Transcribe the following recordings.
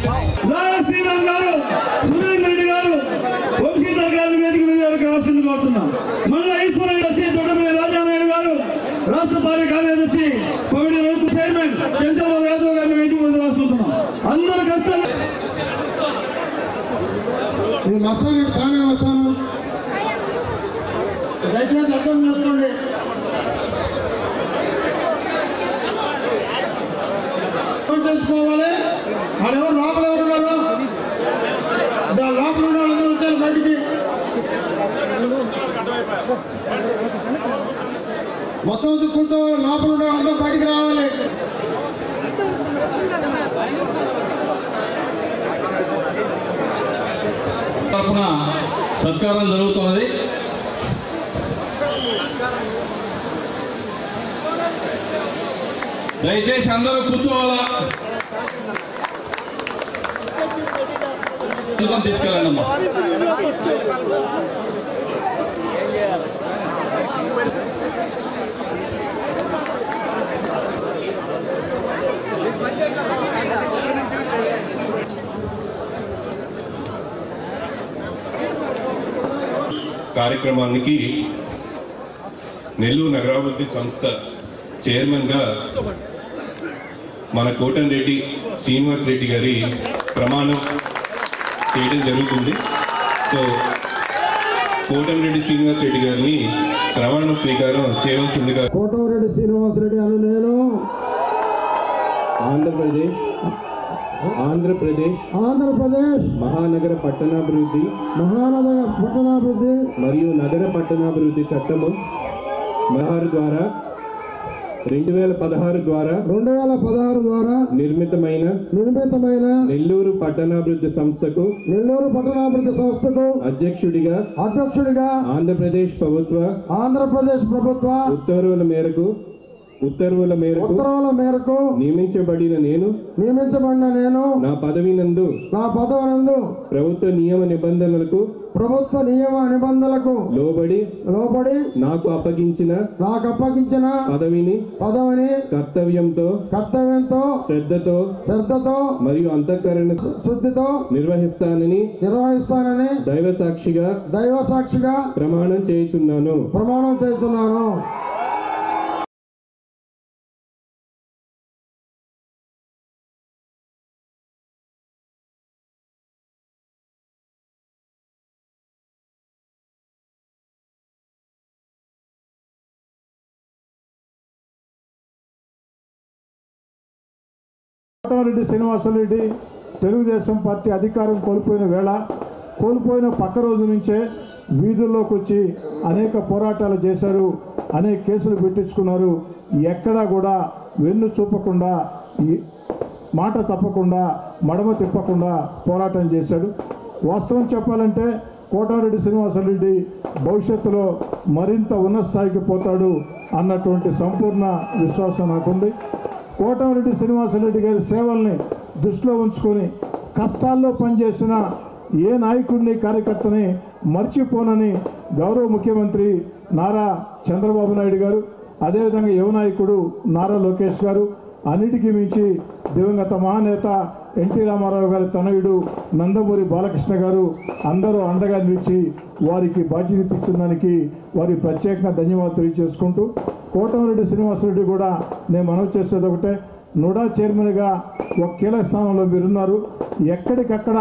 Lawyer Sriram గారు, సురేంద్ర రెడ్డి గారు, వంశీధర్ గారిని వేదిక మీద కావాల్సింది కోరుతున్నాం. మళ్ళీ ఈశ్వరయ్య వచ్చి దొడ్డమల్లి రాజానాయుడు గారు, రాష్ట్ర కార్యదర్శి పమిడి రౌతు చైర్మన్ చంద్రబాబు యాదవ్ గారిని వేదిక మీద రాసుకుంటున్నాం. అందరూ కష్టాలు ఇది మస్తాను తానే వస్తాను, దయచేసి అర్థం చేసుకోండి. చేసుకోవాలి. ఆడెవరు లోపల ఎవరు ఉన్నారు? లోపల ఉన్న వాళ్ళందరూ వచ్చారు బయటికి. మొత్తం కూర్చోవాలి. లోపల ఉన్న అందరూ బయటికి రావాలి. తరఫున సత్కారం జరుగుతున్నది. దయచేసి అందరూ కూర్చోవాలా. తీసుకెళ్ళండి అమ్మా. కార్యక్రమానికి నెల్లూరు నగరాభివృద్ధి సంస్థ చైర్మన్ గా మన కోటంరెడ్డి శ్రీనివాస్ రెడ్డి గారి ప్రమాణం చేయడం జరుగుతుంది. సో కోటంరెడ్డి శ్రీనివాస్ రెడ్డి గారిని ప్రమాణ స్వీకారం చేయవలసిందిగా. కోటంరెడ్డి శ్రీనివాస్ రెడ్డి అను నేను ఆంధ్రప్రదేశ్ మహానగర పట్టణాభివృద్ధి మరియు నగర పట్టణాభివృద్ధి చట్టము 2016 ద్వారా నిర్మితమైన నెల్లూరు పట్టణాభివృద్ధి సంస్థకు అధ్యక్షుడిగా ఆంధ్రప్రదేశ్ ప్రభుత్వ ఉత్తర్వుల మేరకు నియమించబడిన నేను నా పదవి నందు ప్రభుత్వ నియమ నిబంధనలకు లోబడి నాకు అప్పగించిన పదవిని కర్తవ్యంతో శ్రద్ధతో మరియు అంతఃకరణ శుద్ధితో నిర్వహిస్తానని దైవ సాక్షిగా ప్రమాణం చేయుచున్నాను. కోటంరెడ్డి శ్రీనివాసరెడ్డి తెలుగుదేశం పార్టీ అధికారం కోల్పోయిన పక్క రోజు నుంచే వీధుల్లోకి వచ్చి అనేక పోరాటాలు చేశారు, అనేక కేసులు పెట్టించుకున్నారు. ఎక్కడా కూడా వెన్ను చూపకుండా, మాట తప్పకుండా, మడమ తిప్పకుండా పోరాటం చేశాడు. వాస్తవం చెప్పాలంటే కోటంరెడ్డి శ్రీనివాసరెడ్డి భవిష్యత్తులో మరింత ఉన్నత స్థాయికి పోతాడు అన్నటువంటి సంపూర్ణ విశ్వాసం నాకుంది. కోటంరెడ్డి శ్రీనివాసరెడ్డి గారి సేవల్ని దృష్టిలో ఉంచుకొని కష్టాల్లో పనిచేసిన ఏ నాయకుడిని కార్యకర్తని మర్చిపోనని గౌరవ ముఖ్యమంత్రి నారా చంద్రబాబు నాయుడు గారు, అదేవిధంగా యువ నాయకుడు నారా లోకేష్ గారు, అన్నిటికీ మించి దివంగత మహానేత ఎన్టీ రామారావు గారి తనయుడు నందమూరి బాలకృష్ణ గారు అందరూ అండగా నిలిచి వారికి బాధ్యత ఇప్పించిన దానికి వారి ప్రత్యేకంగా ధన్యవాదాలు తెలియజేసుకుంటూ, కోటంరెడ్డి శ్రీనివాసరెడ్డి కూడా నేను మనవి చేసేది ఒకటే, నుడా చైర్మన్గా ఒక కీలక స్థానంలో మీరున్నారు. ఎక్కడికక్కడ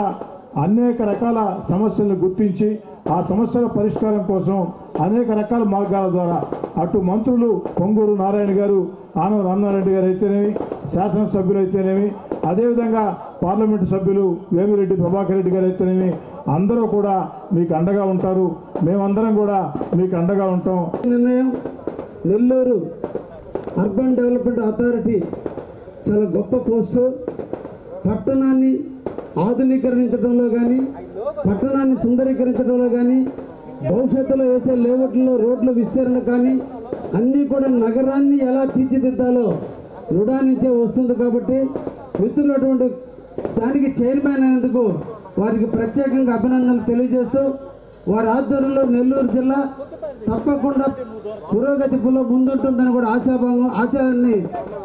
అనేక రకాల సమస్యలను గుర్తించి ఆ సమస్యల పరిష్కారం కోసం అనేక రకాల మార్గాల ద్వారా అటు మంత్రులు పొంగూరు నారాయణ గారు, ఆనవ రామనారాయణ గారు అయితేనేమి, శాసనసభ్యులు అయితేనేమి, అదేవిధంగా పార్లమెంటు సభ్యులు వేమిరెడ్డి ప్రభాకర్ రెడ్డి గారు అయితేనేమి, అందరూ కూడా మీకు అండగా ఉంటారు. మేమందరం కూడా మీకు అండగా ఉంటాం. నిర్ణయం నెల్లూరు అర్బన్ డెవలప్మెంట్ అథారిటీ చాలా గొప్ప పోస్టు. పట్టణాన్ని ఆధునీకరించడంలో కానీ, పట్టణాన్ని సుందరీకరించడంలో కానీ, భవిష్యత్తులో వేసే లేఅవుట్లో రోడ్ల విస్తరణ కానీ అన్నీ కూడా నగరాన్ని ఎలా తీర్చిదిద్దాలో నుడా నుంచే వస్తుంది. కాబట్టి మిత్రులు అటువంటి దానికి చైర్మన్ అయినందుకు వారికి ప్రత్యేకంగా అభినందనలు తెలియజేస్తూ, వారి ఆధ్వర్యంలో నెల్లూరు జిల్లా తప్పకుండా పురోగతిలో ముందుంటుందని కూడా ఆశాన్ని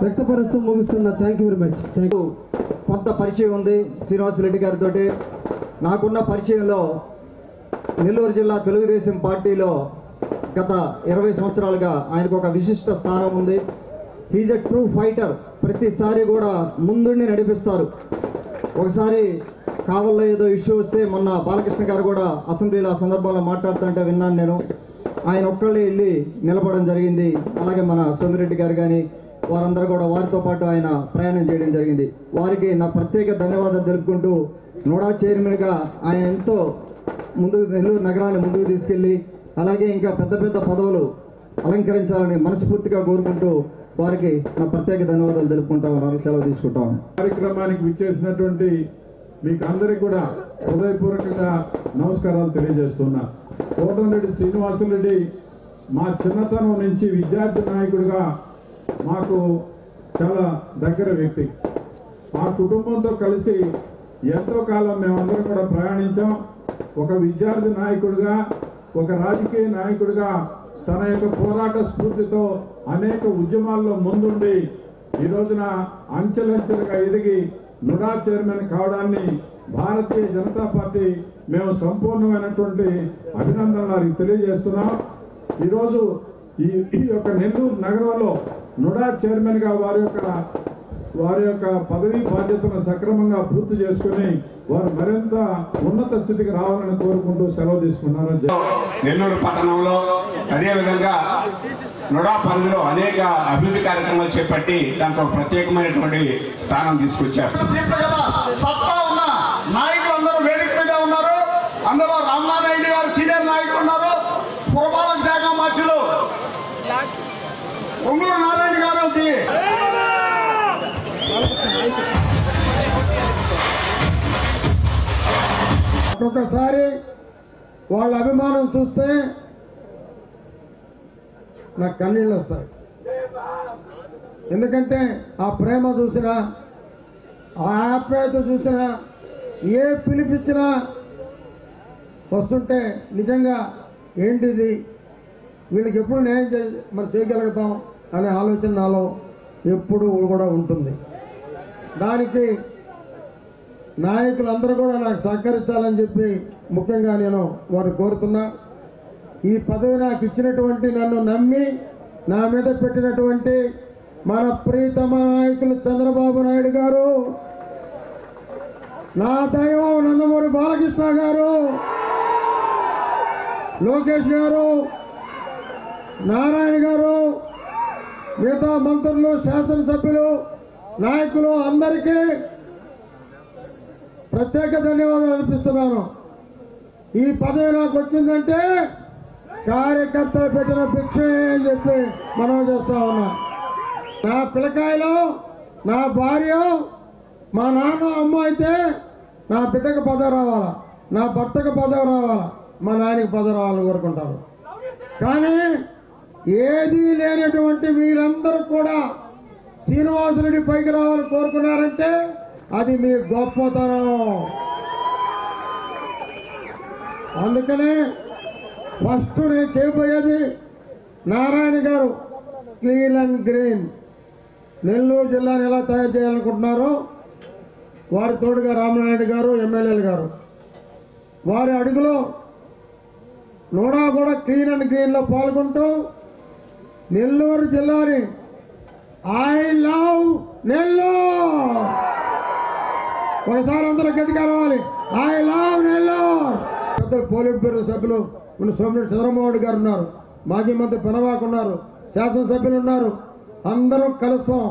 వ్యక్తపరుస్తూ ముగిస్తున్నా. Thank you very much. కొంత పరిచయం ఉంది శ్రీనివాసరెడ్డి గారితో. నాకున్న పరిచయంలో నెల్లూరు జిల్లా తెలుగుదేశం పార్టీలో గత 20 సంవత్సరాలుగా ఆయనకు ఒక విశిష్ట స్థానం ఉంది. He's a true fighter. ప్రతిసారి కూడా ముందుండి నడిపిస్తారు. ఒకసారి కావల్లో ఏదో ఇష్యూ వస్తే మొన్న బాలకృష్ణ గారు కూడా అసెంబ్లీలో ఆ సందర్భంలో మాట్లాడుతుంటే విన్నాను నేను. ఆయన ఒక్కళ్ళే వెళ్ళి నిలబడడం జరిగింది. అలాగే మన సోమిరెడ్డి గారు కానీ వారందరూ కూడా వారితో పాటు ఆయన ప్రయాణం చేయడం జరిగింది. వారికి నా ప్రత్యేక ధన్యవాదాలు తెలుపుకుంటూ నోడా చైర్మన్గా ఆయన ఎంతో ముందుకు నెల్లూరు నగరాన్ని ముందుకు తీసుకెళ్ళి అలాగే ఇంకా పెద్ద పెద్ద పదవులు అలంకరించాలని మనస్ఫూర్తిగా కోరుకుంటూ వారికి నా ప్రత్యేక ధన్యవాదాలు తెలుపుకుంటాం. సెలవు తీసుకుంటాం. కార్యక్రమానికి విచ్చేసినటువంటి మీకు అందరికీ కూడా హృదయపూర్వకంగా నమస్కారాలు తెలియజేస్తున్నా. కోటంరెడ్డి శ్రీనివాసరెడ్డి మా చిన్నతనం నుంచి విద్యార్థి నాయకుడిగా మాకు చాలా దగ్గర వ్యక్తి. మా కుటుంబంతో కలిసి ఎంతో కాలం మేమందరం కూడా ప్రయాణించాం. ఒక విద్యార్థి నాయకుడిగా, ఒక రాజకీయ నాయకుడిగా తన యొక్క పోరాట స్ఫూర్తితో అనేక ఉద్యమాల్లో ముందుండి ఈ రోజున అంచెలంచెలుగా ఎదిగి NUDA chairman కావడాన్ని Bharatiya Janata party మేము సంపూర్ణమైనటువంటి అభినందనలు తెలియజేస్తున్నాం. ఈరోజు ఈ యొక్క నెల్లూరు నగరంలో నుడా చైర్మన్ గా వారి యొక్క పదవీ బాధ్యతను సక్రమంగా పూర్తి చేసుకుని వారు మరింత ఉన్నత స్థితికి రావాలని కోరుకుంటూ సెలవు తీసుకున్నారు. నెల్లూరు పట్టణంలో అదేవిధంగా నుడా పరిధిలో అనేక అభివృద్ధి కార్యక్రమాలు చేపట్టి దాంట్లో ప్రత్యేకమైనటువంటి స్థానం తీసుకొచ్చారు. సత్తా ఉన్న నాయకులందరూ వేదిక మీద ఉన్నారు. అందులో రామనారాయణ గారు సీనియర్ నాయకులు ఉన్నారు. పురపాలక శాఖ మంత్రులు పొంగూరు నారాయణ గారు ఒక్కొక్కసారి వాళ్ళ అభిమానం చూస్తే నాకు కన్నీళ్ళు వస్తాయి. ఎందుకంటే ఆ ప్రేమ చూసినా, ఆ ఆప్యాయత చూసినా, ఏ పిలిపించినా వస్తుంటే నిజంగా ఏంటిది, వీళ్ళకి ఎప్పుడు న్యాయం చేయగలుగుతాం అనే ఆలోచన నాలో ఎప్పుడు కూడా ఉంటుంది. దానికి నాయకులందరూ కూడా నాకు సహకరించాలని చెప్పి ముఖ్యంగా నేను వారిని కోరుతున్నా. ఈ పదవి నాకు ఇచ్చినటువంటి, నన్ను నమ్మి నా మీద పెట్టినటువంటి మన ప్రీతమ నాయకులు చంద్రబాబు నాయుడు గారు, నా దైవం నందమూరి బాలకృష్ణ గారు, లోకేష్ గారు, నారాయణ గారు, మిగతా మంత్రులు, శాసనసభ్యులు, నాయకులు అందరికీ ప్రత్యేక ధన్యవాదాలు అర్పిస్తున్నాను. ఈ పదవి నాకు వచ్చిందంటే కార్యకర్తలు పెట్టిన భిక్ష అని చెప్పి మనం చేస్తా ఉన్నా. నా పిల్లకాయలు, నా భార్య, మా నాన్న అమ్మ అయితే నా బిడ్డకు పదవి రావాలా, నా భర్తకు పదవి రావాలా, మా నాయనకి పదవి రావాలని కోరుకుంటారు. కానీ ఏదీ లేనటువంటి మీరందరూ కూడా శ్రీనివాసరెడ్డి పైకి రావాలని కోరుకున్నారంటే అది మీ గొప్పతనం. అందుకనే ఫస్ట్ నేను చేయబోయేది నారాయణ గారు క్లీన్ అండ్ గ్రీన్ నెల్లూరు జిల్లాను ఎలా తయారు చేయాలనుకుంటున్నారో, వారి తోడుగా రామనాయుడు గారు, ఎమ్మెల్యేలు గారు, వారి అడుగులో నోడా కూడా క్లీన్ అండ్ గ్రీన్ లో పాల్గొంటూ నెల్లూరు జిల్లాని ఐ లవ్ నెల్లూరు ఒకసారి అందరూ గట్టిగా రావాలి. I love Nellore. పెద్దలు పోలిట్ బ్యూరో సభ్యులు మన సోమిరెడ్డి చంద్రమోహన్ గారు ఉన్నారు, మాజీ మంత్రి పెనవాకు ఉన్నారు, శాసనసభ్యులు ఉన్నారు. అందరం కలుస్తాం.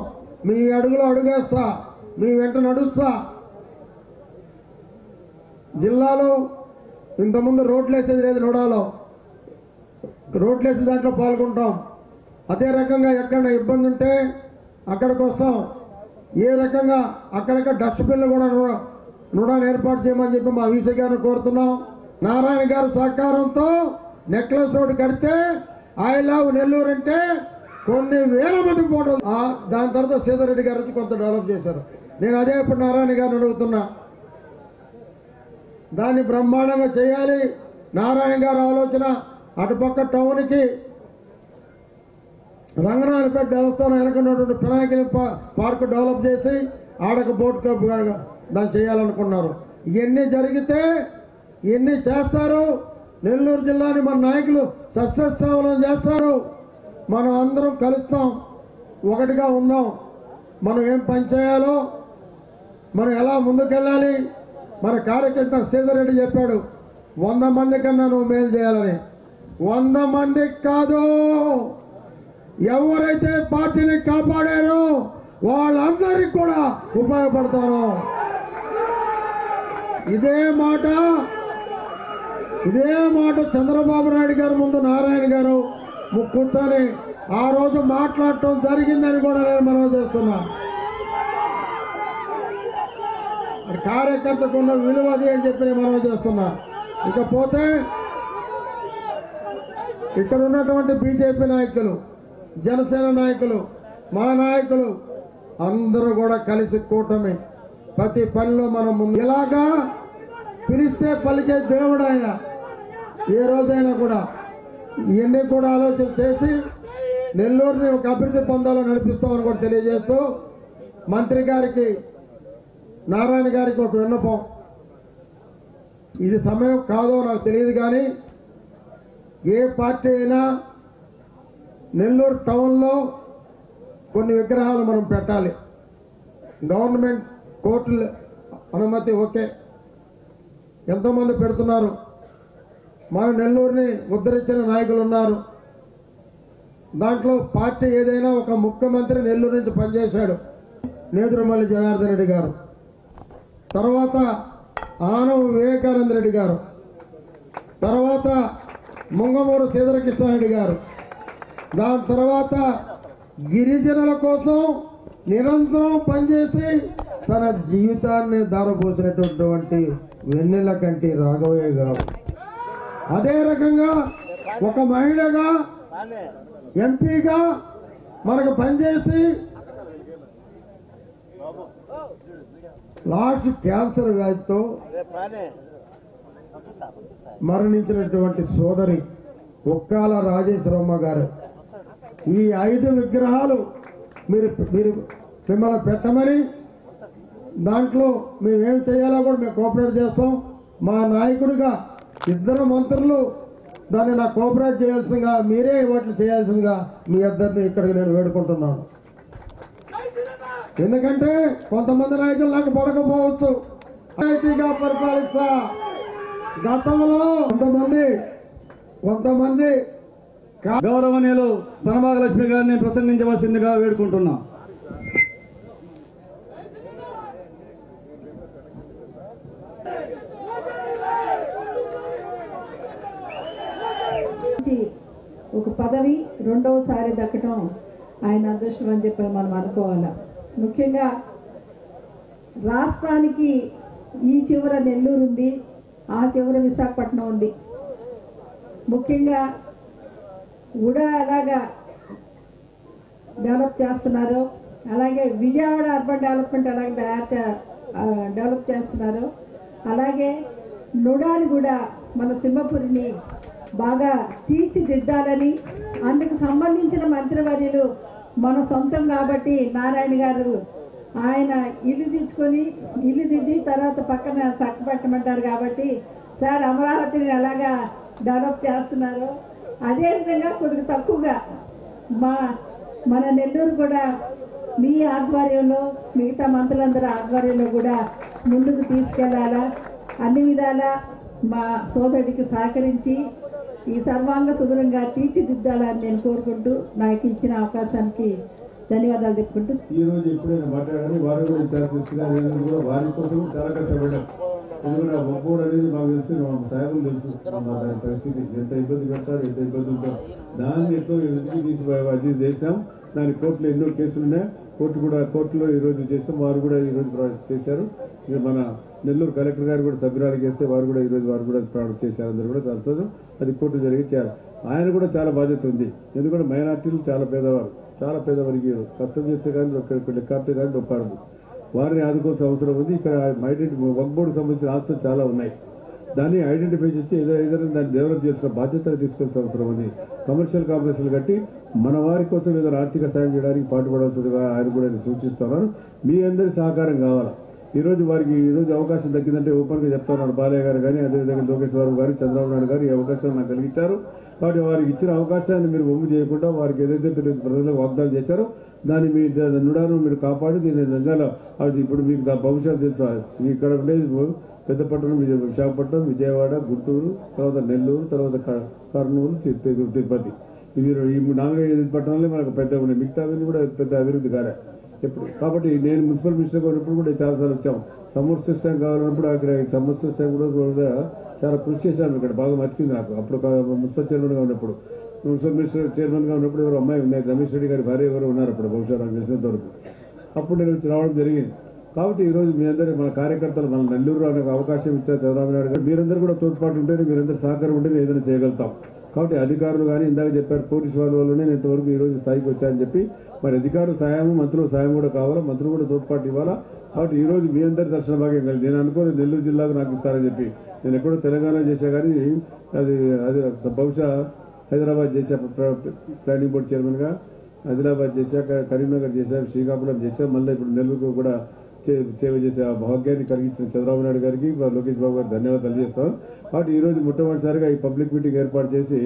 మీ అడుగులో అడుగేస్తా, మీ వెంట నడుస్తా. జిల్లాలో ఇంతకుముందు రోడ్లు వేసేది లేదు, నోడాలో రోడ్లు వేసే దాంట్లో పాల్గొంటాం. అదే రకంగా ఎక్కడ ఇబ్బంది ఉంటే అక్కడికి వస్తాం. ఏ రకంగా అక్కడక్కడ డస్ట్బిన్లు కూడా నోడాను ఏర్పాటు చేయమని చెప్పి మా వీసీ గారిని కోరుతున్నాం. నారాయణ గారి సహకారంతో నెక్లెస్ రోడ్డు కడితే ఐ లవ్ నెల్లూరు అంటే కొన్ని వేల మంది ఫోటోలు. దాని తర్వాత సీతారెడ్డి గారు వచ్చి కొంత డెవలప్ చేశారు. నేను అదే ఇప్పుడు నారాయణ గారిని అడుగుతున్నా, దాన్ని బ్రహ్మాండంగా చేయాలి. నారాయణ గారి ఆలోచన అటుపక్క టౌన్కి రంగనాయలపేట దేవస్థానం వెనకున్నటువంటి పినాకిని పార్క్ డెవలప్ చేసి ఆడక బోట్ క్లబ్ దాన్ని చేయాలనుకున్నారు. ఇవన్నీ జరిగితే ఎన్ని చేస్తారు? నెల్లూరు జిల్లాని మన నాయకులు సస్యశ్యామలం చేస్తారు. మనం అందరం కలుస్తాం, ఒకటిగా ఉందాం. మనం ఏం పని చేయాలో, మనం ఎలా ముందుకెళ్ళాలి. మన కార్యకర్త శ్రీధర్ రెడ్డి చెప్పాడు 100 మంది కన్నా నువ్వు మేలు చేయాలని. 100 మందికి కాదు, ఎవరైతే పార్టీని కాపాడారో వాళ్ళందరికీ కూడా ఉపయోగపడతాను. ఇదే మాట చంద్రబాబు నాయుడు గారు ముందు నారాయణ గారు కూర్చొని ఆ రోజు మాట్లాడటం జరిగిందని కూడా నేను మనవి చేస్తున్నా. కార్యకర్తకు ఉన్న విలువ అది అని చెప్పి నేను మనవి చేస్తున్నా. ఇకపోతే ఇక్కడ ఉన్నటువంటి బీజేపీ నాయకులు, జనసేన నాయకులు, మా నాయకులు అందరూ కూడా కలిసి కూటమి ప్రతి పనిలో మనం ఇలాగా పిలిస్తే పలికే దేవుడు ఆయన. ఏ రోజైనా కూడా ఇవన్నీ కూడా ఆలోచన చేసి నెల్లూరుని ఒక అభివృద్ధి పొందాలో నడిపిస్తామని కూడా తెలియజేస్తూ మంత్రి గారికి, నారాయణ గారికి ఒక విన్నపం. ఇది సమయం కాదో నాకు తెలియదు, కానీ ఏ పార్టీ అయినా నెల్లూరు టౌన్లో కొన్ని విగ్రహాలు మనం పెట్టాలి. గవర్నమెంట్ కోర్టులు అనుమతి ఓకే, ఎంతోమంది పెడుతున్నారు. మన నెల్లూరుని ఉద్ధరించిన నాయకులు ఉన్నారు. దాంట్లో పార్టీ ఏదైనా ఒక ముఖ్యమంత్రి నెల్లూరు నుంచి పనిచేశాడు, నేదురుమల్లి జనార్దన్ రెడ్డి గారు. తర్వాత ఆనవ వివేకానంద రెడ్డి గారు, తర్వాత ముంగమూరు శ్రీధరకృష్ణారెడ్డి గారు, దాని తర్వాత గిరిజనుల కోసం నిరంతరం పనిచేసి తన జీవితాన్ని దారపోసినటువంటి వెన్నెల కంటి రాఘవయ్య గారు. అదే రకంగా ఒక మహిళగా, ఎంపీగా మనకు పనిచేసి లాస్ట్ క్యాన్సర్ వ్యాధితో మరణించినటువంటి సోదరి ఒక్కాల రాజేశ్వరమ్మ గారు. ఈ 5 విగ్రహాలు మీరు మిమ్మల్ని పెట్టమని, దాంట్లో మేమేం చేయాలో కూడా మేము కోఆపరేట్ చేస్తాం. మా నాయకుడిగా 2 మంత్రులు దాన్ని నాకు కోఆపరేట్ చేయాల్సిందిగా, మీరే వాటిని చేయాల్సిందిగా మీ ఇద్దరిని ఇక్కడికి నేను వేడుకుంటున్నాను. ఎందుకంటే కొంతమంది నాయకులు నాకు పడకపోవచ్చు, ఐటీగా పరిపాలిస్తా. గతంలో కొంతమంది గౌరవనీయులు ధనభాగలక్ష్మి గారిని ప్రసంగించవలసిందిగా వేడుకుంటున్నా. ఒక పదవి రెండవసారి దక్కడం ఆయన అదృష్టం అని చెప్పి మనం అనుకోవాలి. ముఖ్యంగా రాష్ట్రానికి ఈ చివర నెల్లూరు ఉంది, ఆ చివర విశాఖపట్నం ఉంది. ముఖ్యంగా కూడా అలాగా డెవలప్ చేస్తున్నారు, అలాగే విజయవాడ అర్బన్ డెవలప్మెంట్ అలాగే డెవలప్ చేస్తున్నారు. అలాగే నుడాని కూడా మన సింహపురిని బాగా తీర్చిదిద్దాలని, అందుకు సంబంధించిన మంత్రివర్యులు మన సొంతం కాబట్టి నారాయణ గారు ఆయన ఇల్లు దిద్ది తర్వాత పక్కన చక్కబెట్టమంటారు కాబట్టి సార్ అమరావతిని ఎలాగా డెవలప్ చేస్తున్నారు, అదేవిధంగా కొద్దిగా తక్కువగా మన నెల్లూరు కూడా మీ ఆధ్వర్యంలో, మిగతా మంత్రులందరూ ఆధ్వర్యంలో కూడా ముందుకు తీసుకెళ్లాలా. అన్ని విధాలా మా సోదరుడికి సహకరించి ఈ సర్వాంగ సుదూరంగా తీర్చిదిద్దాలని నేను కోరుకుంటూ నాకు ఇచ్చిన అవకాశానికి ధన్యవాదాలు చెప్పుకుంటూ. ఈ రోజు ఎప్పుడైనా మాట్లాడారు, వారు కూడా చాలా తీసుకున్నారు, వారి కోసం చాలా కష్టపడ్డారు. ఎందుకంటే ఆ ఒక్కోడు అనేది మాకు తెలిసి సాయం తెలుసు దాని పరిస్థితి ఎంత ఇబ్బంది పెడతారు, ఎంత ఇబ్బంది ఉంటారు. దాన్ని ఎక్కువ తీసి చేశాం. దాని కోర్టులో ఎన్నో కేసులు ఉన్నాయి, కోర్టులో ఈ రోజు చేసాం. వారు కూడా ఈ రోజు చేశారు. మన నెల్లూరు కలెక్టర్ గారు కూడా సభ్యురాలు చేస్తే వారు కూడా ప్రాణం చేశారు. అందరూ కూడా సంతోషం. అది కోర్టు జరిగించారు. ఆయన కూడా చాలా బాధ్యత ఉంది. ఎందుకంటే మైనార్టీలు చాలా పేదవారికి కష్టం చేస్తే కానీ లెక్కాడితే కానీ డొప్పాడు. వారిని ఆదుకోవాల్సిన అవసరం ఉంది. ఇక్కడ మైనారిటీ వక్ఫ్ బోర్డుకు సంబంధించిన ఆస్తులు చాలా ఉన్నాయి. దాన్ని ఐడెంటిఫై చేసి ఏదైనా దాన్ని డెవలప్ చేసిన బాధ్యత తీసుకోవాల్సిన అవసరం ఉంది. కమర్షియల్ కాంప్లెక్స్లు కట్టి మన వారి కోసం ఏదైనా ఆర్థిక సాయం చేయడానికి పాటుపడాల్సిందిగా ఆయన కూడా సూచిస్తున్నాను. మీ అందరి సహకారం కావాలా. ఈరోజు వారికి ఈరోజు అవకాశం దక్కిందంటే ఓపెన్గా చెప్తా ఉన్నాడు బాలయ్య గారు కానీ, అదేవిధంగా లోకేష్ బాబు గారు, చంద్రబాబు నాయుడు గారు ఈ అవకాశాన్ని నాకు కలిగించారు. కాబట్టి వారికి ఇచ్చిన అవకాశాన్ని మీరు ఒమ్ము చేయకుండా వారికి ఏదైతే ప్రజలకు వాగ్దానం చేశారో దాన్ని మీ నుడాను మీరు కాపాడి దీన్ని నిజంగా అది ఇప్పుడు మీకు భవిష్యత్తు తెలుసా. ఇక్కడ ఉండేది పెద్ద పట్టణం విశాఖపట్నం, విజయవాడ, గుంటూరు, తర్వాత నెల్లూరు, తర్వాత కర్నూలు, తిరుపతి. ఇవి ఈ 4-5 పట్టణాలే మనకు పెద్ద ఉన్నాయి. మిగతావన్నీ కూడా పెద్ద అభివృద్ధి కాలే ఎప్పుడు. కాబట్టి నేను మున్సిపల్ మినిస్టర్గా ఉన్నప్పుడు కూడా చాలాసార్లు వచ్చాం. సమస్య కావాలన్నప్పుడు అక్కడ సమస్య కూడా చాలా కృషి చేశాను. ఇక్కడ బాగా మర్చిపోయింది నాకు. అప్పుడు మున్సిపల్ చైర్మన్గా ఉన్నప్పుడు, మున్సిపల్ మినిస్టర్ చైర్మన్గా ఉన్నప్పుడు ఎవరు అమ్మాయి ఉన్నాయి, రమేష్ రెడ్డి గారి భార్య ఎవరు ఉన్నారు అప్పుడు, బహుశా నాకు తెలిసినంత వరకు. అప్పుడు నేను వచ్చి రావడం జరిగింది. కాబట్టి ఈరోజు మీ అందరూ మన కార్యకర్తలు మన నెల్లూరు అనే అవకాశం ఇచ్చారు చంద్రబాబు నాయుడు గారు. మీరందరూ కూడా తోడ్పాటు ఉంటేనే, మీరందరూ సహకారం ఉంటేనే ఏదైనా చేయగలుగుతాం. కాబట్టి అధికారులు కానీ ఇందాక చెప్పారు పోలీసు వాళ్ళ వల్లనే నేను ఇంతవరకు ఈరోజు స్థాయికి వచ్చాయని చెప్పి, మరి అధికారుల సాయం, మంత్రుల సాయం కూడా కావాలా, మంత్రులు కూడా తోడ్పాటు ఇవ్వాలా. కాబట్టి ఈ రోజు మీ అందరి దర్శన భాగ్యం కలిగి నేను అనుకోని నెల్లూరు జిల్లాకు నాకు ఇస్తారని చెప్పి, నేను ఎక్కడో తెలంగాణ చేశా కానీ అది బహుశా హైదరాబాద్ చేశా ప్లానింగ్ బోర్డు చైర్మన్గా, ఆదిలాబాద్ చేశాక కరీంనగర్ చేశాక శ్రీకాకుళం చేశా, మళ్ళీ ఇప్పుడు నెల్లూరుకు కూడా సేవ చేసే ఆ భాగ్యాన్ని కలిగించిన చంద్రబాబు నాయుడు గారికి, లోకేష్ బాబు గారికి ధన్యవాదాలు చేస్తాను. కాబట్టి ఈరోజు మొట్టమొదటిసారిగా ఈ పబ్లిక్ మీటింగ్ ఏర్పాటు చేసి,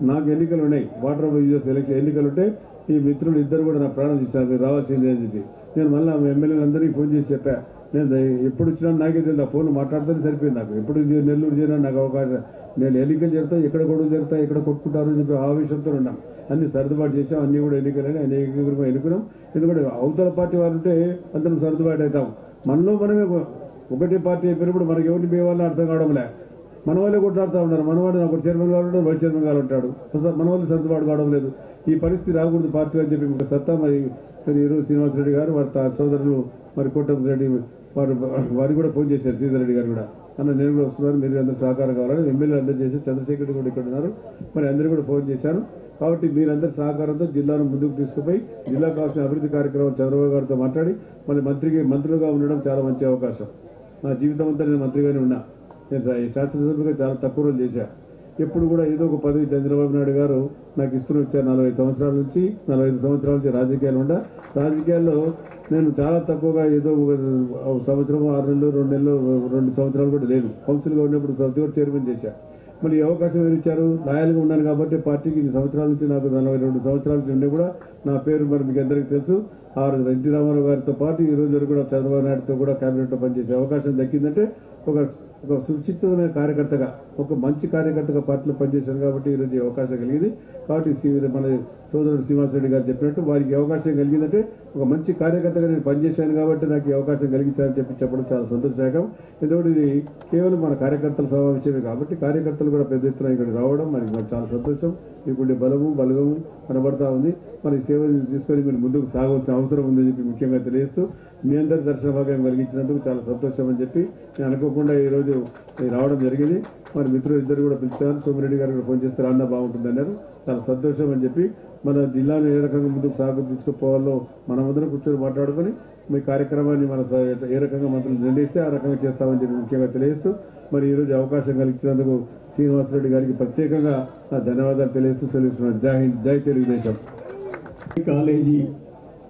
నాకు ఎన్నికలు ఉన్నాయి, వాటర్ యూజర్స్ ఎలక్షన్ ఎన్నికలు ఉంటే ఈ మిత్రులు ఇద్దరు కూడా నా ప్రాణం చేశారు, మీరు రావాల్సిందే అని చెప్పి. నేను మళ్ళీ ఎమ్మెల్యేలందరికీ ఫోన్ చేసి చెప్పా. నేను ఎప్పుడు వచ్చినా నాకే తెలియదు, ఆ ఫోన్ మాట్లాడితేనే సరిపోయింది నాకు. ఎప్పుడు నెల్లూరు చేరినా నాకు అవకాశం, నేను ఎన్నికలు చేరుతా, ఎక్కడ గొడవ జరుగుతా, ఎక్కడ కొట్టుకుంటారు అని చెప్పి ఆవేశంతో ఉన్నాం. అన్ని సర్దుబాటు చేసాం, అన్ని కూడా ఎన్నికలని ఎన్నుకున్నాం. ఎందుకంటే అవతల పార్టీ వాళ్ళు ఉంటే అందరం సర్దుబాటు అవుతాం. మనలో మనమే ఒకటే పార్టీ అయిపోయినప్పుడు మనకి ఎవరిని మీ వాళ్ళని అర్థం కావడంలే. మన వాళ్ళే కొట్లాడుతూ ఉన్నారు. మనవాడు నాకు చైర్మన్ గారు ఉంటాడు, వైస్ చైర్మన్ గారు ఉంటాడు. మన వాళ్ళు సర్దుబాటు కావడం లేదు. ఈ పరిస్థితి రాకూడదు పార్టీ అని చెప్పి సత్తా మరి ఈరోజు శ్రీనివాసరెడ్డి గారు, వారి సోదరులు మరి కోటం రెడ్డి వారికి కూడా ఫోన్ చేశారు. శ్రీధర్ రెడ్డి గారు కూడా అన్న నేను కూడా వస్తున్నారు, మీరు అందరూ సహకారం కావాలని ఎమ్మెల్యే అందరూ చేసి, చంద్రశేఖర్ రెడ్డి కూడా ఇక్కడ ఉన్నారు, మరి అందరూ కూడా ఫోన్ చేశాను. కాబట్టి మీరందరూ సహకారంతో జిల్లాను ముందుకు తీసుకుపోయి జిల్లాకు కావాల్సిన అభివృద్ధి కార్యక్రమం చంద్రబాబు గారితో మాట్లాడి మళ్ళీ మంత్రులుగా ఉండడం చాలా మంచి అవకాశం. నా జీవితం అంతా నేను మంత్రిగానే ఉన్నా. నేను శాసనసభ్యుగా చాలా తక్కువ రోజులు చేశాను. ఎప్పుడు కూడా ఏదో ఒక పదవి చంద్రబాబు నాయుడు గారు నాకు ఇస్తూనే వచ్చారు. 45 సంవత్సరాల నుంచి రాజకీయాలు ఉండా. రాజకీయాల్లో నేను చాలా తక్కువగా ఏదో ఒక సంవత్సరం, 6 నెలలు, 2 నెలలు, 2 సంవత్సరాలు కూడా లేదు. కౌన్సిల్గా ఉన్నప్పుడు సబ్జెక్ట్ చైర్మన్ చేశాను. మళ్ళీ ఈ అవకాశం ఎవరు ఇచ్చారు? లాయల్గా ఉన్నాను కాబట్టి పార్టీకి 2 సంవత్సరాల నుంచి, నాకు 42 సంవత్సరాల నుండి కూడా నా పేరు మరి మీకు అందరికీ తెలుసు. ఎన్టీ రామారావు గారితో పాటు ఈ రోజు వరకు కూడా చంద్రబాబు నాయుడుతో కూడా కేబినెట్లో పనిచేసే అవకాశం దక్కిందంటే ఒక సుచితమైన కార్యకర్తగా, ఒక మంచి కార్యకర్తగా పార్టీలో పనిచేశాను కాబట్టి ఈరోజు ఈ అవకాశం కలిగింది. కాబట్టి మన సోదరుడు శ్రీనివాసరెడ్డి గారు చెప్పినట్టు వారికి అవకాశం కలిగిందంటే ఒక మంచి కార్యకర్తగా నేను పనిచేశాను కాబట్టి నాకు ఈ అవకాశం కలిగించాలని చెప్పడం చాలా సంతోషదాయకం. ఎందుకంటే ఇది కేవలం మన కార్యకర్తల సమావేశమే కాబట్టి కార్యకర్తలు కూడా పెద్ద ఎత్తున ఇక్కడ రావడం మనకి చాలా సంతోషం. మీకుండే బలము కనబడతా ఉంది. మరి సేవలు తీసుకొని మీరు ముందుకు సాగవలసిన అవసరం ఉందని చెప్పి ముఖ్యంగా తెలియజేస్తూ, మీ అందరి దర్శన భాగ్యం కలిగించినందుకు చాలా సంతోషం అని చెప్పి నేను అనుకోకుండా ఈరోజు రావడం జరిగింది. మరి మిత్రులు ఇద్దరు కూడా పిలిచారు. సోమిరెడ్డి గారు కూడా ఫోన్ చేస్తే రాన్న బాగుంటుంది అన్నారు. చాలా సంతోషం అని చెప్పి మన జిల్లాను ఏ రకంగా ముందుకు తీసుకుపోవాలో మనమందరం కూర్చొని మాట్లాడుకొని మీ కార్యక్రమాన్ని మన ఏ రకంగా మంత్రులు నిర్ణయిస్తే ఆ రకంగా చేస్తామని చెప్పి ముఖ్యంగా తెలియజేస్తూ, మరి ఈరోజు అవకాశం కలిగించినందుకు శ్రీనివాసరెడ్డి గారికి ప్రత్యేకంగా నా ధన్యవాదాలు తెలియజేస్తూ సెలవుస్తున్నాను. జై హింద్, జై తెలుగుదేశం. కాలేజీ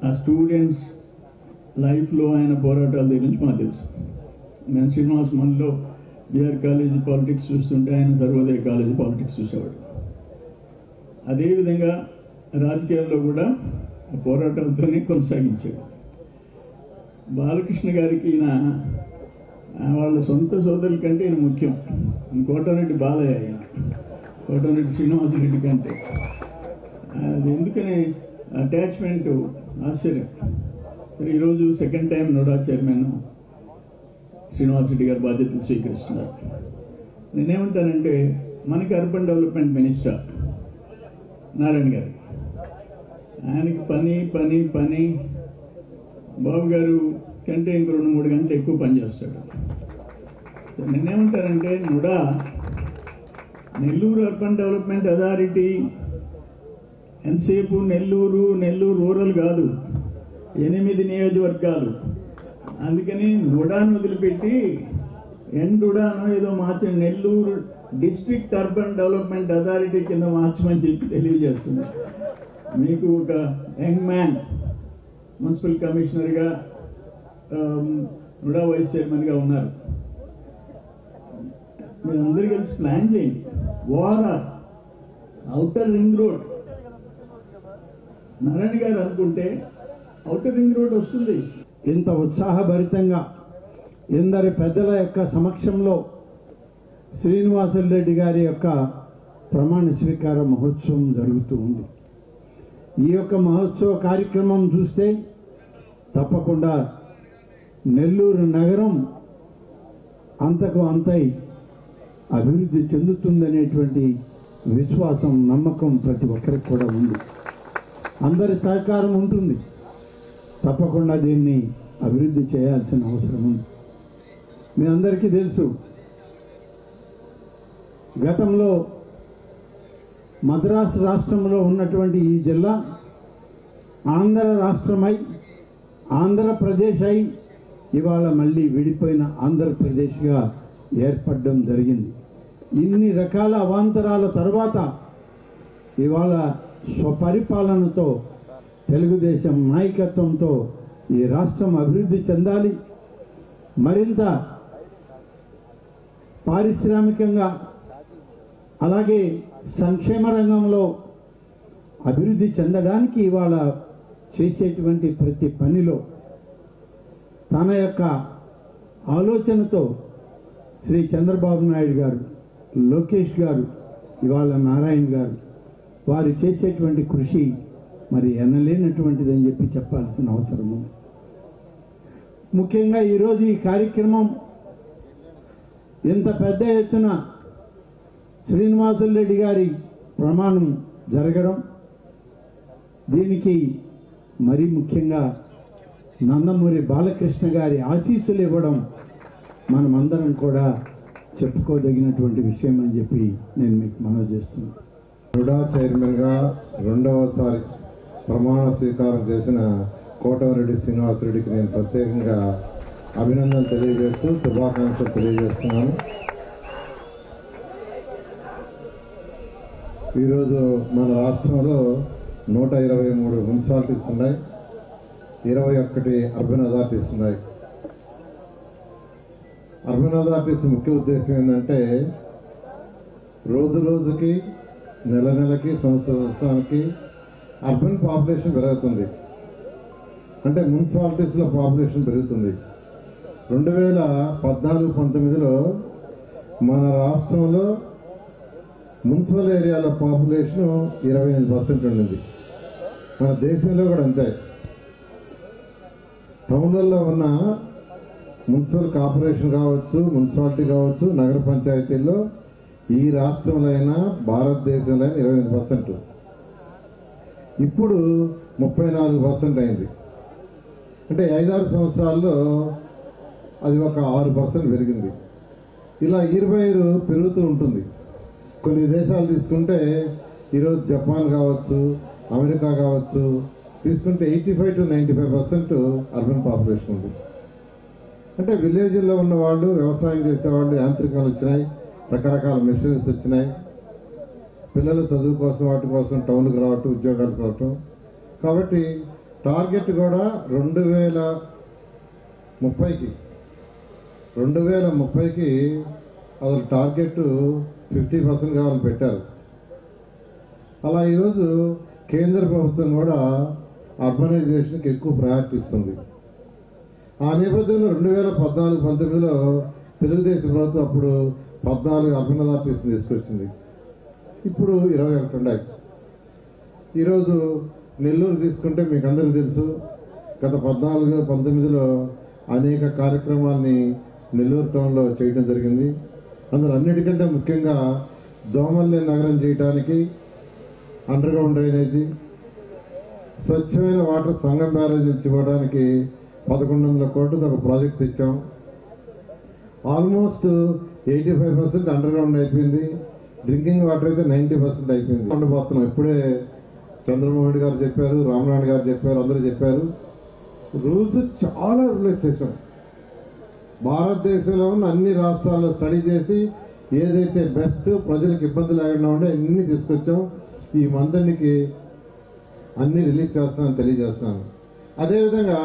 ఆ స్టూడెంట్స్ లైఫ్లో ఆయన పోరాటాల దగ్గర నుంచి మాకు తెలుసు. నేను శ్రీనివాస్ మనలో బిఆర్ కాలేజీ పాలిటిక్స్ చూస్తుంటే ఆయన సర్వోదయ కాలేజీ పాలిటిక్స్ చూసేవాడు. అదేవిధంగా రాజకీయాల్లో కూడా పోరాటాలతోనే కొనసాగించాడు. బాలకృష్ణ గారికి ఈయన వాళ్ళ సొంత సోదరుల కంటే ఈయన ముఖ్యం. కోటరెడ్డి బాలయ్య, ఆయన కోటరెడ్డి శ్రీనివాసరెడ్డి కంటే. అది ఎందుకని అటాచ్మెంట్ ఆశ్చర్యం. సరే, ఈరోజు సెకండ్ టైం నోడా చైర్మన్ శ్రీనివాసరెడ్డి గారు బాధ్యతలు స్వీకరిస్తున్నారు. నేనేమంటానంటే మనకి అర్బన్ డెవలప్మెంట్ మినిస్టర్ నారాయణ గారు, ఆయనకి పని పని పని బాబు గారు కంటే ఇంకో 2-3 గంటలు ఎక్కువ పనిచేస్తాడు. నేనేమంటానంటే NUDA Nellore urban development authority ఎంతసేపు నెల్లూరు రూరల్ కాదు, 8 నియోజకవర్గాలు. అందుకని నుడాను వదిలిపెట్టి ఎండుడానో ఏదో మార్చండి, Nellore district urban development authority కింద మార్చమని చెప్పి తెలియజేస్తుంది. మీకు ఒక యంగ్ మ్యాన్ మున్సిపల్ కమిషనర్గా నుడా వైస్ చైర్మన్గా ఉన్నారు. మీరు అందరూ కలిసి ప్లాన్ చేయండి. ORR outer ring road Narayana గారు అనుకుంటే ఔటర్ రింగ్ రోడ్ వస్తుంది. ఇంత ఉత్సాహభరితంగా ఎందరి పెద్దల యొక్క సమక్షంలో శ్రీనివాసులరెడ్డి గారి యొక్క ప్రమాణ స్వీకార మహోత్సవం జరుగుతూ ఉంది. ఈ యొక్క మహోత్సవ కార్యక్రమం చూస్తే తప్పకుండా నెల్లూరు నగరం అంతకు అంతై అభివృద్ధి చెందుతుందనేటువంటి విశ్వాసం, నమ్మకం ప్రతి ఒక్కరికి కూడా ఉంది. అందరి సహకారం ఉంటుంది. తప్పకుండా దీన్ని అభివృద్ధి చేయాల్సిన అవసరం ఉంది. మీ అందరికీ తెలుసు, గతంలో మద్రాసు రాష్ట్రంలో ఉన్నటువంటి ఈ జిల్లా ఆంధ్ర రాష్ట్రమై ఆంధ్రప్రదేశ్ అయి ఇవాళ మళ్ళీ విడిపోయిన ఆంధ్రప్రదేశ్గా ఏర్పడడం జరిగింది. ఇన్ని రకాల అవాంతరాల తర్వాత ఇవాళ స్వపరిపాలనతో తెలుగుదేశం నాయకత్వంతో ఈ రాష్ట్రం అభివృద్ధి చెందాలి, మరింత పారిశ్రామికంగా అలాగే సంక్షేమ రంగంలో అభివృద్ధి చెందడానికి ఇవాళ చేసేటువంటి ప్రతి పనిలో తన యొక్క ఆలోచనతో శ్రీ చంద్రబాబు నాయుడు గారు, లోకేష్ గారు, ఇవాళ నారాయణ గారు వారు చేసేటువంటి కృషి మరి ఎనలేనటువంటిదని చెప్పి చెప్పాల్సిన అవసరం ఉంది. ముఖ్యంగా ఈరోజు ఈ కార్యక్రమం ఇంత పెద్ద ఎత్తున శ్రీనివాసులరెడ్డి గారి ప్రమాణం జరగడం, దీనికి మరీ ముఖ్యంగా నందమూరి బాలకృష్ణ గారి ఆశీస్సులు ఇవ్వడం మనమందరం కూడా చెప్పుకోదగినటువంటి విషయం అని చెప్పి నేను మీకు మనవి చేస్తున్నాను. నుడా చైర్మన్గా రెండవసారి ప్రమాణ స్వీకారం చేసిన కోటమిరెడ్డి శ్రీనివాసరెడ్డికి నేను ప్రత్యేకంగా అభినందనలు తెలియజేస్తూ శుభాకాంక్షలు తెలియజేస్తున్నాను. ఈరోజు మన రాష్ట్రంలో 123 మున్సిపాలిటీస్ ఉన్నాయి, 21 అర్బన్ అథారిటీస్ ఉన్నాయి. అర్బన్ అథారిటీస్ ముఖ్య ఉద్దేశం ఏంటంటే రోజు రోజుకి నెల నెలకి సంవత్సరానికి అర్బన్ పాపులేషన్ పెరుగుతుంది, అంటే మున్సిపాలిటీస్లో పాపులేషన్ పెరుగుతుంది. 2014-19లో మన రాష్ట్రంలో మున్సిపల్ ఏరియాల పాపులేషన్ 28% ఉండింది. మన దేశంలో కూడా అంతే. టౌన్లలో ఉన్న మున్సిపల్ కార్పొరేషన్ కావచ్చు, మున్సిపాలిటీ కావచ్చు, నగర పంచాయతీల్లో ఈ రాష్ట్రంలో అయినా భారతదేశంలో అయినా 28%. ఇప్పుడు 34% అయింది. అంటే 5-6 సంవత్సరాల్లో అది ఒక 6% పెరిగింది. ఇలా 20 పెరుగుతూ ఉంటుంది. కొన్ని దేశాలు తీసుకుంటే ఈరోజు జపాన్ కావచ్చు, అమెరికా కావచ్చు తీసుకుంటే 85-95% అర్బన్ పాపులేషన్ ఉంది. అంటే విలేజ్లో ఉన్న వాళ్ళు, వ్యవసాయం చేసేవాళ్ళు, యాంత్రికాలు వచ్చినాయి, రకరకాల మెషినరీస్ వచ్చినాయి, పిల్లలు చదువు కోసం వాటి కోసం టౌన్కి రావటం, ఉద్యోగాలకు రావటం. కాబట్టి టార్గెట్ కూడా 2030కి అసలు టార్గెట్ 50% కావాలని పెట్టారు. అలా ఈరోజు కేంద్ర ప్రభుత్వం కూడా అర్బనైజేషన్కి ఎక్కువ ప్రయారిటీ ఇస్తుంది. ఆ నేపథ్యంలో 2014-19లో తెలుగుదేశం ప్రభుత్వం అప్పుడు 14 అర్బన్ అథారిటీస్ తీసుకొచ్చింది. ఇప్పుడు 21 ఉన్నాయి. ఈరోజు నెల్లూరు తీసుకుంటే మీకు అందరికీ తెలుసు, గత 14-19లో అనేక కార్యక్రమాల్ని నెల్లూరు టౌన్లో చేయడం జరిగింది. అందులో అన్నిటికంటే ముఖ్యంగా దోమల్ని నగరం చేయడానికి అండర్ గ్రౌండ్ డ్రైనేజీ, స్వచ్ఛమైన వాటర్ సంగం బ్యారేజ్ నుంచి ఇవ్వడానికి 1100 కోట్లతో ఒక ప్రాజెక్ట్ ఇచ్చాం. ఆల్మోస్ట్ 85% అండర్ గ్రౌండ్ అయిపోయింది. డ్రింకింగ్ వాటర్ అయితే 90% అయిపోయింది. ఉండబోతున్నాం. ఇప్పుడే చంద్రమోహన్ గారు చెప్పారు, రామనారాయణ గారు చెప్పారు, అందరూ చెప్పారు. రూల్స్ చాలా రిలీజ్ చేశాం. భారతదేశంలో ఉన్న అన్ని రాష్ట్రాల్లో స్టడీ చేసి ఏదైతే బెస్ట్ ప్రజలకు ఇబ్బంది లేకుండా ఉండే అన్ని తీసుకొచ్చాం. ఈ మంత్రికి అన్ని రిలీజ్ చేస్తానని తెలియజేస్తున్నాను. అదేవిధంగా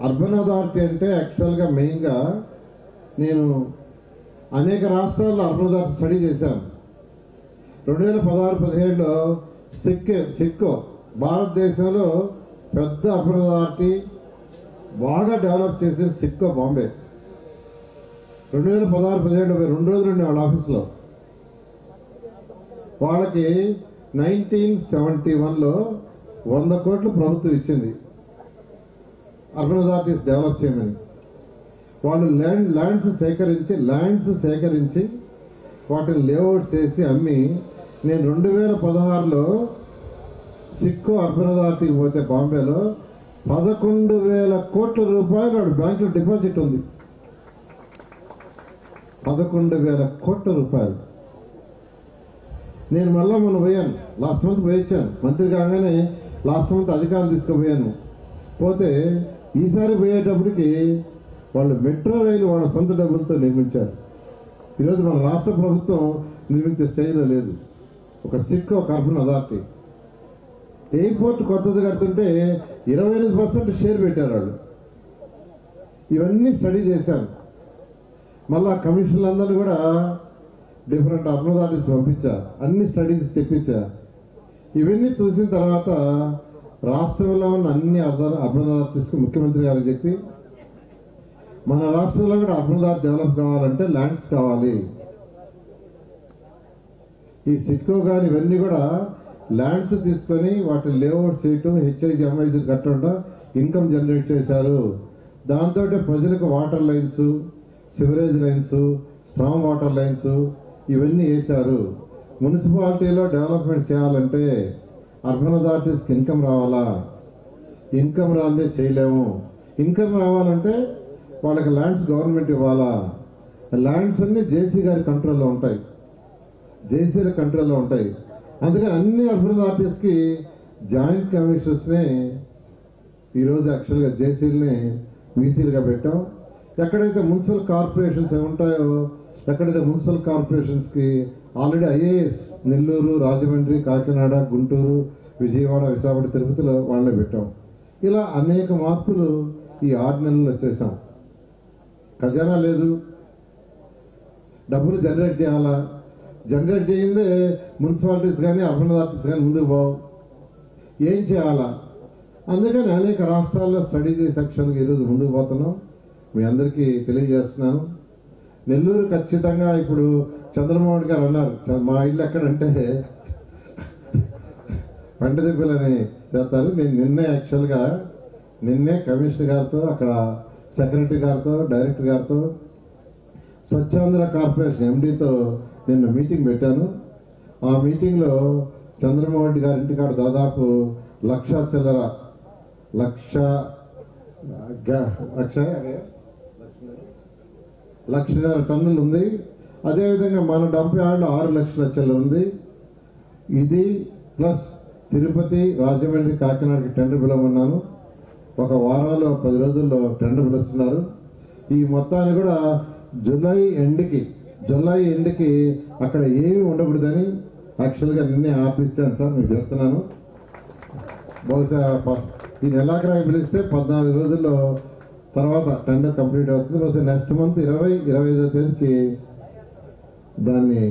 అర్బన్ అథారిటీ అంటే యాక్చువల్గా మెయిన్గా నేను అనేక రాష్ట్రాల్లో అర్బన్ అథారిటీ స్టడీ చేశాను. 2016-17లో సిక్కో భారతదేశంలో పెద్ద అర్బన్ అథారిటీ బాగా డెవలప్ చేసేది సిక్కో బాంబే. 2016-17లో 2 రోజులు వాళ్ళ ఆఫీస్లో. వాళ్ళకి 1971లో 100 కోట్లు ప్రభుత్వం ఇచ్చింది అర్బన్ అథారిటీస్ డెవలప్ చేయమని. వాళ్ళు ల్యాండ్స్ సేకరించి వాటిని లేఅవుట్స్ చేసి అమ్మి, నేను 2016లో సిక్కో అర్బన్ అథారిటీకి పోతే బాంబేలో 11,000 కోట్ల రూపాయలు వాడు బ్యాంకులో డిపాజిట్ ఉంది. 11,000 కోట్ల రూపాయలు. నేను మళ్ళా మొన్న పోయాను, లాస్ట్ మంత్ పోయించాను. మంత్రి కాగానే లాస్ట్ మంత్ అధికారులు తీసుకుపోయాను. పోతే ఈసారి పోయేటప్పటికి వాళ్ళు మెట్రో రైలు వాళ్ళ సొంత డబ్బులతో నిర్మించారు. ఈరోజు మన రాష్ట్ర ప్రభుత్వం నిర్మించే స్టేజ్లో లేదు. ఒక సిక్కో ఒక అర్బన్ అథారిటీ. ఎయిర్పోర్ట్ కొత్తది కడుతుంటే 28% షేర్ పెట్టారు వాళ్ళు. ఇవన్నీ స్టడీ చేశాను. మళ్ళా కమిషన్లందరూ కూడా డిఫరెంట్ అర్బన్ అథారిటీస్ పంపించా, అన్ని స్టడీస్ తెప్పించా. ఇవన్నీ చూసిన తర్వాత రాష్ట్రంలో ఉన్న అన్ని అర్బన్ అథారిటీస్కి ముఖ్యమంత్రి గారు చెప్పి, మన రాష్ట్రంలో కూడా అర్బన్ అథారిటీ డెవలప్ కావాలంటే ల్యాండ్స్ కావాలి. ఈ సిక్కో కానీ ఇవన్నీ కూడా ల్యాండ్స్ తీసుకొని వాటిని లేఅవుట్ చేయటం, హెచ్ఐజీ ఎంఐజీ కట్టడం, ఇన్కమ్ జనరేట్ చేశారు. దాంతో ప్రజలకు water lines, sewerage lines, strong water lines ఇవన్నీ వేశారు. మున్సిపాలిటీలో డెవలప్మెంట్ చేయాలంటే అర్బన్ అథారిటీస్కి ఇన్కమ్ రావాలా? ఇన్కమ్ రాందే చేయలేము. ఇన్కమ్ రావాలంటే వాళ్ళకి ల్యాండ్స్ గవర్నమెంట్ ఇవ్వాలా? ల్యాండ్స్ అన్ని జేసీ గారి కంట్రోల్లో ఉంటాయి, జేసీల కంట్రోల్లో ఉంటాయి. అందుకని అన్ని అర్బన్ అథారిటీస్కి జాయింట్ కమిషనర్స్నే ఈరోజు యాక్చువల్గా జేసీలని వీసీలుగా పెట్టాం. ఎక్కడైతే మున్సిపల్ కార్పొరేషన్స్ ఉంటాయో, ఎక్కడైతే మున్సిపల్ కార్పొరేషన్స్కి ఆల్రెడీ ఐఏఎస్ నెల్లూరు, రాజమండ్రి, కాకినాడ, గుంటూరు, విజయవాడ, విశాఖపట్నం, తిరుపతిలో వాళ్ళే పెట్టాం. ఇలా అనేక మార్పులు ఈ 6 నెలల్లో చేశాం. ఖజానా లేదు, డబ్బులు జనరేట్ చేయాలా? జనరేట్ చేయిందే మున్సిపాలిటీస్ కానీ అర్బన్ అథారిటీస్ కానీ ముందుకు పోవు. ఏం చేయాలా? అందుకని అనేక రాష్ట్రాల్లో స్టడీ చేసే సెక్షన్కి ఈరోజు ముందుకు పోతున్నాం. మీ అందరికీ తెలియజేస్తున్నాను. నెల్లూరు ఖచ్చితంగా ఇప్పుడు చంద్రమోహన్ గారు అన్నారు, మా ఇల్లు ఎక్కడంటే పంటదిబ్బలని చేస్తారు. నేను నిన్నే కమిషనర్ గారితో, అక్కడ సెక్రటరీ గారితో, డైరెక్టర్ గారితో, స్వచ్ఛాంధ్ర కార్పొరేషన్ ఎండీతో నిన్న మీటింగ్ పెట్టాను. ఆ మీటింగ్లో చంద్రమోహన్ గారి ఇంటికాడ దాదాపు 1,00,000 టన్నులు ఉంది. అదేవిధంగా మన డంప్ యార్డ్లో 6 లక్షల చిల్లర ఉంది. ఇది ప్లస్ తిరుపతి, రాజమండ్రి, కాకినాడకి టెండర్ పిలవమన్నాను. ఒక వారంలో 10 రోజుల్లో టెండర్ పిలుస్తున్నారు. ఈ మొత్తాన్ని కూడా జూలై ఎండ్కి అక్కడ ఏమీ ఉండకూడదని యాక్చువల్గా నిన్నే ఆర్డర్ ఇచ్చాను సార్, మీకు చెప్తున్నాను. బహుశా ఈ నెలాఖరాయి పిలిస్తే 14 రోజుల్లో తర్వాత టెండర్ కంప్లీట్ అవుతుంది. బహుశా నెక్స్ట్ మంత్ 25వ తేదీకి దాన్ని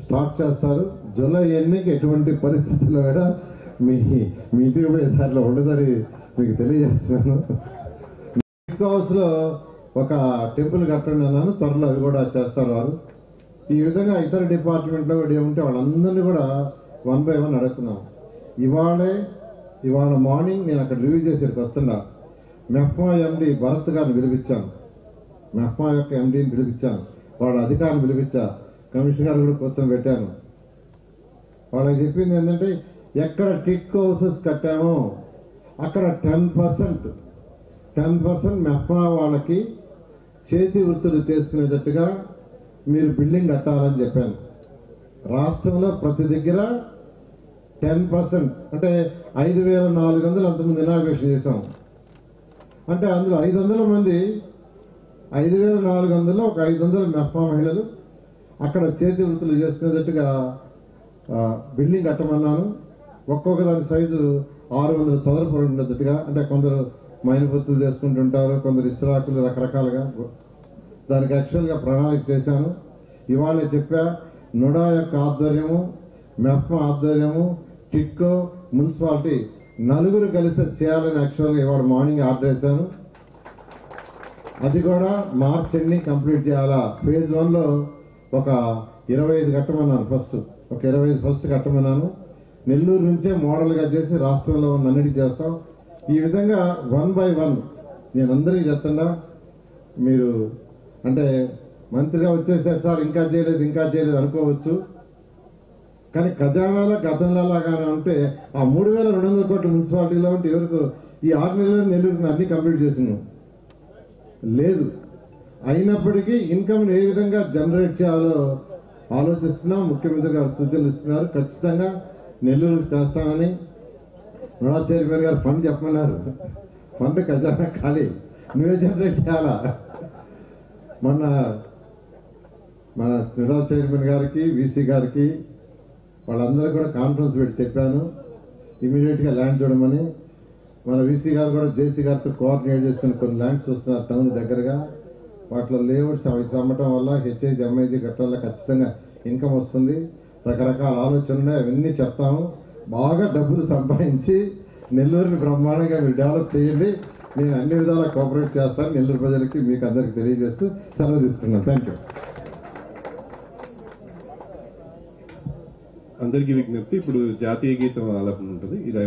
స్టార్ట్ చేస్తారు. జూలై ఎండ్కి ఎటువంటి పరిస్థితుల్లో కూడా మీ ఇంటికి పోయే దారిలో ఉండదని మీకు తెలియజేస్తున్నాను. హౌస్లో ఒక టెంపుల్ కట్టండి అన్నాను, త్వరలో అవి కూడా చేస్తారు వారు. ఈ విధంగా ఇతర డిపార్ట్మెంట్లో కూడా ఏముంటే వాళ్ళందరినీ కూడా 1 by 1 అడుగుతున్నాం. ఇవాళ మార్నింగ్ నేను అక్కడ రివ్యూ చేసేకి వస్తున్నా. మెఫ్మా ఎండి భరత్ గారిని పిలిపించాను, మెఫ్మా యొక్క ఎండీని పిలిపించాను, వాళ్ళ అధికారిని పిలిపించా, కమిషనర్ గారు కూడా కూర్చొని పెట్టాను. వాళ్ళకి చెప్పింది ఏంటంటే, ఎక్కడ టిట్ హౌసెస్ కట్టామో అక్కడ 10% మెఫ్మా వాళ్ళకి చేతి వృత్తులు చేసుకునేటట్టుగా మీరు బిల్డింగ్ కట్టాలని చెప్పాను. రాష్ట్రంలో ప్రతి దగ్గర 10% అంటే 5,400 అంతకుముందు ఇనాగ్రేషన్ చేశాం. అంటే అందులో 500 మంది 5,400 ఒక 500 మెఫ్మా మహిళలు అక్కడ చేతి వృత్తులు చేసుకునేటట్టుగా బిల్డింగ్ కట్టమన్నాను. ఒక్కొక్క దాని సైజు 600 చదరపు ఉండేటట్టుగా. అంటే కొందరు మైనపత్తులు చేసుకుంటుంటారు, కొందరు ఇస్రాకులు, రకరకాలుగా. దానికి యాక్చువల్గా ప్రణాళిక చేశాను. ఇవాళ చెప్పా, నుడా యొక్క ఆధ్వర్యము, మెఫ్మా ఆధ్వర్యము, టిట్కో, మున్సిపాలిటీ నలుగురు కలిసి చేయాలని యాక్చువల్గా ఇవాళ మార్నింగ్ ఆర్డర్ చేశాను. అది కూడా మార్చ్ ఎండింగ్ కంప్లీట్ చేయాలా. ఫేజ్ 1లో ఒక 25 కట్టమన్నాను. ఒక 25 ఫస్ట్ కట్టమన్నాను. నెల్లూరు నుంచే మోడల్గా చేసి రాష్ట్రంలో ఉన్న అన్నిటికీ చేస్తాం. ఈ విధంగా 1 by 1 నేను అందరికీ చెప్తున్నా. మీరు అంటే మంత్రిగా వచ్చేసారు సార్ ఇంకా చేయలేదు అనుకోవచ్చు. కానీ ఖజానాలో గతంలో లాగానే ఉంటే ఆ 3,200 కోట్ల మున్సిపాలిటీలో ఉంటే ఎవరికి ఈ 6 నెలల్లో నెల్లూరుని అన్ని కంప్లీట్ చేసినాం లేదు. అయినప్పటికీ ఇన్కమ్ ఏ విధంగా జనరేట్ చేయాలో ఆలోచిస్తున్నాం. ముఖ్యమంత్రి గారు సూచనలు ఇస్తున్నారు. ఖచ్చితంగా నెల్లూరు చేస్తానని. నుడా చైర్మన్ గారు ఫండ్ చెప్పమన్నారు. ఫండ్ ఖజానా ఖాళీ, నువ్వే జనరేట్ చేయాలా. మన నుడా చైర్మన్ గారికి, వీసీ గారికి వాళ్ళందరూ కూడా కాన్ఫరెన్స్ పెట్టి చెప్పాను ఇమీడియట్గా ల్యాండ్ చూడమని. మన వీసీ గారు కూడా జేసీ గారితో కోఆర్డినేట్ చేసుకుని కొన్ని ల్యాండ్స్ వస్తున్నారు టౌన్ దగ్గరగా. వాటిలో లేఅవుట్స్ అవి అమ్మటం వల్ల హెచ్ఐజీ ఎంఐజీ కట్టాల ఖచ్చితంగా ఇన్కమ్ వస్తుంది. రకరకాల ఆలోచనలు ఉన్నాయి, అవన్నీ చెప్తాము. బాగా డబ్బులు సంపాదించి నెల్లూరుని బ్రహ్మాండంగా మీరు డెవలప్ చేయండి. నేను అన్ని విధాలా కోఆపరేట్ చేస్తాను. నెల్లూరు ప్రజలకి మీకు అందరికి తెలియజేస్తూ సెలవు తీసుకున్నాను. Thank you. అందరికీ విజ్ఞప్తి, ఇప్పుడు జాతీయ గీతం ఆలాపన ఉంటుంది. ఇది